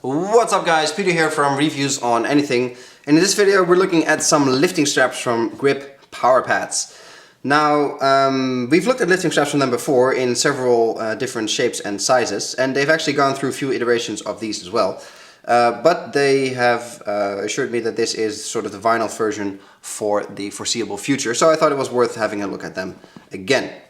What's up guys, Peter here from Reviews on Anything. And in this video we're looking at some lifting straps from GripPowerPads. Now, we've looked at lifting straps from them before in several different shapes and sizes, and they've actually gone through a few iterations of these as well. But they have assured me that this is sort of the vinyl version for the foreseeable future, so I thought it was worth having a look at them again.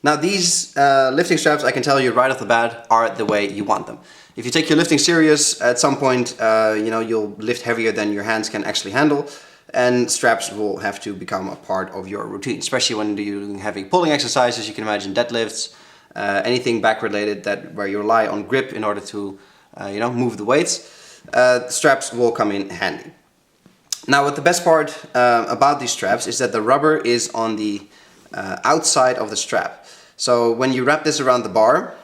Now these lifting straps, I can tell you right off the bat, are the way you want them. If you take your lifting serious, at some point you'll lift heavier than your hands can actually handle, and straps will have to become a part of your routine, especially when you're doing heavy pulling exercises. You can imagine deadlifts, anything back related where you rely on grip in order to move the weights. Straps will come in handy. Now what the best part about these straps is that the rubber is on the outside of the strap. So when you wrap this around the bar,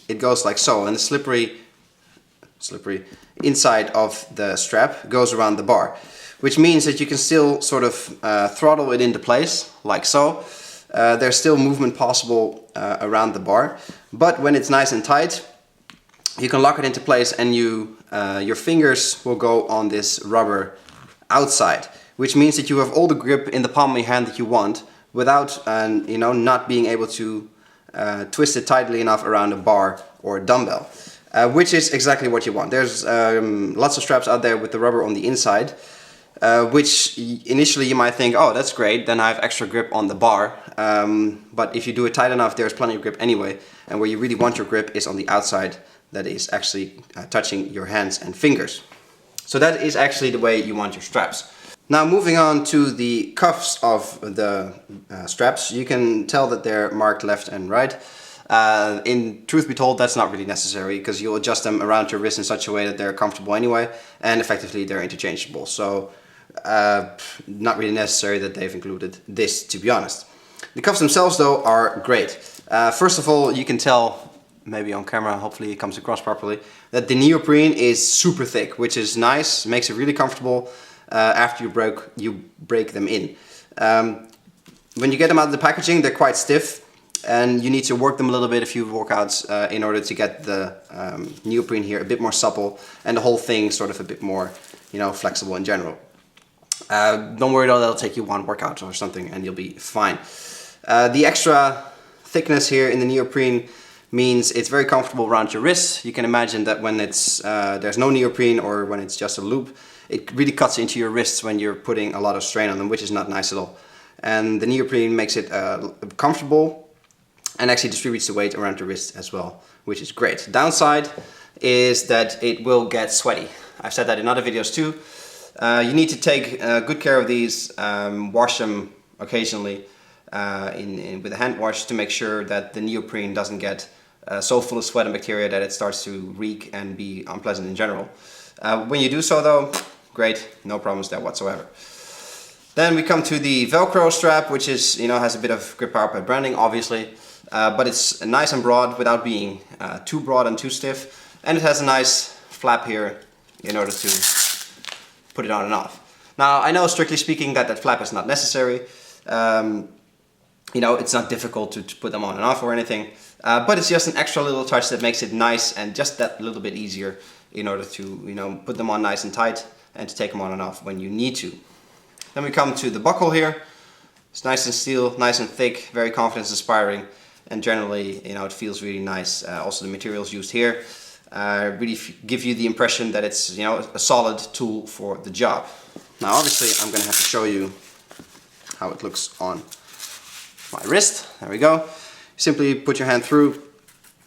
it goes like so, and the slippery inside of the strap goes around the bar, which means that you can still sort of throttle it into place like so. There's still movement possible around the bar, but when it's nice and tight, you can lock it into place, and your fingers will go on this rubber outside, which means that you have all the grip in the palm of your hand that you want without not being able to twist it tightly enough around a bar or a dumbbell. Which is exactly what you want. There's lots of straps out there with the rubber on the inside, which initially you might think, oh, that's great, then I have extra grip on the bar. But if you do it tight enough, there's plenty of grip anyway, and where you really want your grip is on the outside, that is actually touching your hands and fingers. So that is actually the way you want your straps. Now moving on to the cuffs of the straps, you can tell that they're marked left and right. In truth be told, that's not really necessary, because you'll adjust them around your wrist in such a way that they're comfortable anyway, and effectively they're interchangeable. So not really necessary that they've included this, to be honest. The cuffs themselves though are great. First of all, you can tell, maybe on camera, hopefully it comes across properly, that the neoprene is super thick, which is nice, makes it really comfortable after you break them in. When you get them out of the packaging, they're quite stiff, and you need to work them a little bit, a few workouts, in order to get the neoprene here a bit more supple, and the whole thing sort of a bit more, flexible in general. Don't worry though, that'll take you one workout or something and you'll be fine. The extra thickness here in the neoprene means it's very comfortable around your wrists. You can imagine that when there's no neoprene, or when it's just a loop, it really cuts into your wrists when you're putting a lot of strain on them, which is not nice at all. And the neoprene makes it comfortable, and actually distributes the weight around your wrist as well, which is great. Downside is that it will get sweaty. I've said that in other videos too. You need to take good care of these, wash them occasionally with a hand wash to make sure that the neoprene doesn't get so full of sweat and bacteria that it starts to reek and be unpleasant in general. When you do so though, great, no problems there whatsoever. Then we come to the Velcro strap, which is, has a bit of GripPowerPad branding, obviously. But it's nice and broad without being too broad and too stiff, and it has a nice flap here in order to put it on and off. Now I know, strictly speaking, that flap is not necessary. It's not difficult to put them on and off or anything, but it's just an extra little touch that makes it nice and just that little bit easier in order to put them on nice and tight, and to take them on and off when you need to. Then we come to the buckle here. It's nice and steel, nice and thick, very confidence inspiring. And generally, it feels really nice. Also, the materials used here really give you the impression that it's, a solid tool for the job. Now, obviously, I'm going to have to show you how it looks on my wrist. There we go. Simply put your hand through.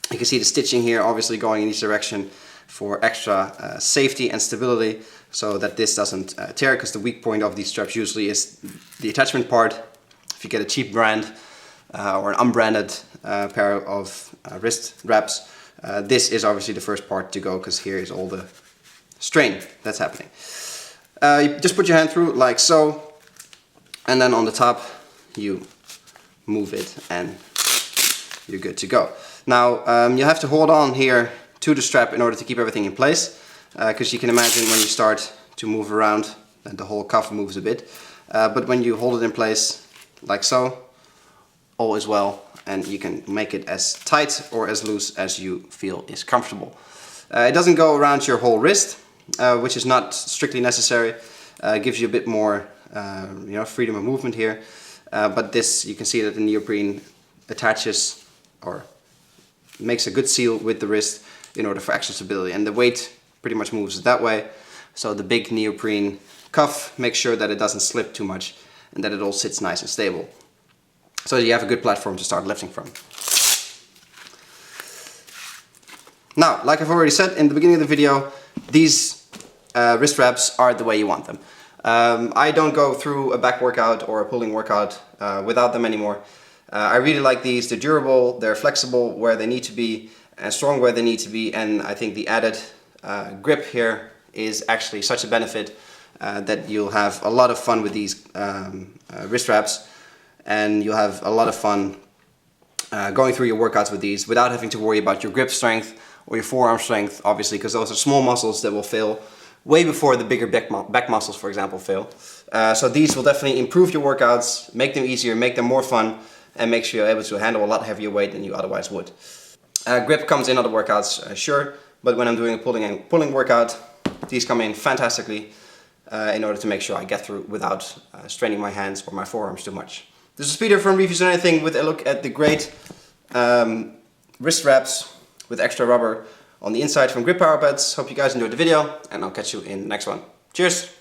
You can see the stitching here, obviously going in each direction for extra safety and stability, so that this doesn't tear, because the weak point of these straps usually is the attachment part. If you get a cheap brand or an unbranded pair of wrist wraps, this is obviously the first part to go, because here is all the strain that's happening. You just put your hand through like so, and then on the top you move it and you're good to go. Now you have to hold on here to the strap in order to keep everything in place, because you can imagine when you start to move around, then the whole cuff moves a bit. But when you hold it in place like so, all is well, and you can make it as tight or as loose as you feel is comfortable. It doesn't go around your whole wrist, which is not strictly necessary. It gives you a bit more freedom of movement here. But this, you can see that the neoprene attaches or makes a good seal with the wrist in order for extra stability, and the weight pretty much moves that way. So the big neoprene cuff makes sure that it doesn't slip too much and that it all sits nice and stable. So you have a good platform to start lifting from. Now, like I've already said in the beginning of the video, these wrist wraps are the way you want them. I don't go through a back workout or a pulling workout without them anymore. I really like these. They're durable, they're flexible where they need to be, and strong where they need to be, and I think the added grip here is actually such a benefit that you'll have a lot of fun with these wrist wraps, and you'll have a lot of fun going through your workouts with these without having to worry about your grip strength or your forearm strength, obviously, because those are small muscles that will fail way before the bigger back muscles, for example, fail. So these will definitely improve your workouts, make them easier, make them more fun, and make sure you're able to handle a lot heavier weight than you otherwise would. Grip comes in other workouts, sure, but when I'm doing a pulling workout, these come in fantastically in order to make sure I get through without straining my hands or my forearms too much. This is Peter from Reviews and Anything with a look at the great wrist wraps with extra rubber on the inside from GripPowerPads. Hope you guys enjoyed the video, and I'll catch you in the next one. Cheers!